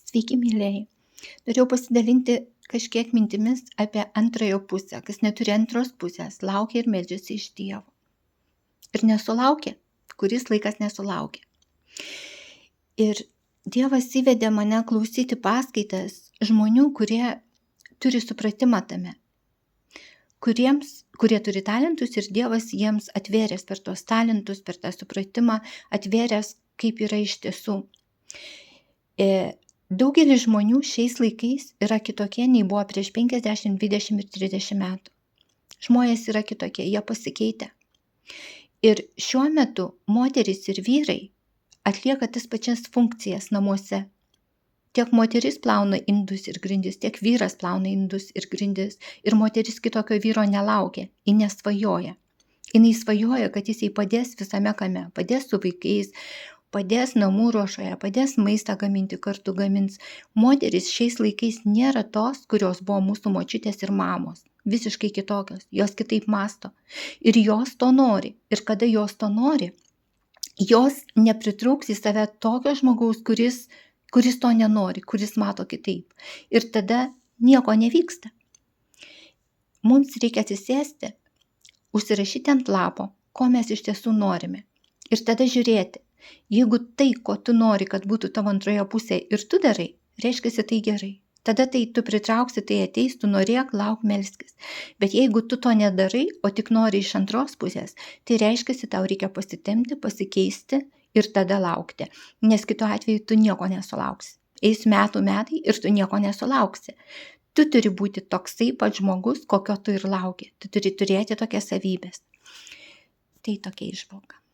Sveiki, mylėjai. Norėjau pasidalinti kažkiek mintimis apie antrąją pusę, kas neturi antros pusės, laukia ir meldžiasi iš Dievo. Ir nesulaukė, kuris laikas nesulaukė. Ir Dievas įvedė mane klausyti paskaitas žmonių, kurie turi supratimą tame, kurie turi talentus ir Dievas jiems atvėręs per tuos talentus, per tą supratimą, atvėręs, kaip yra iš tiesų. Daugelis žmonių šiais laikais yra kitokie, nei buvo prieš 50, 20 ir 30 metų. Žmonės yra kitokie, jie pasikeitė. Ir šiuo metu moterys ir vyrai atlieka tas pačias funkcijas namuose. Tiek moteris plauna indus ir grindis, tiek vyras plauna indus ir grindis. Ir moteris kitokio vyro nelaukia, ji nesvajoja. Jis svajoja, kad jis jai padės visame kame, padės su vaikais, padės namų ruošoje, padės maistą gaminti, kartu gamins. Moteris šiais laikais nėra tos, kurios buvo mūsų močiutės ir mamos. Visiškai kitokios, jos kitaip masto. Ir jos to nori. Ir kada jos to nori, jos nepritrauks į save tokio žmogaus, kuris to nenori, kuris mato kitaip. Ir tada nieko nevyksta. Mums reikia atsisėsti, užsirašyti ant lapo, ko mes iš tiesų norime. Ir tada žiūrėti. Jeigu tai, ko tu nori, kad būtų tavo antroje pusėje ir tu darai, reiškia tai gerai. Tada tai tu pritrauksi, tai ateis, tu norėk, lauk, melskis. Bet jeigu tu to nedarai, o tik nori iš antros pusės, tai reiškia, tau reikia pasitemti, pasikeisti ir tada laukti. Nes kitu atveju tu nieko nesulauksi. Eis metai ir tu nieko nesulauksi. Tu turi būti toksai pat žmogus, kokio tu ir lauki. Tu turi turėti tokias savybės. Tai tokia įžvalga.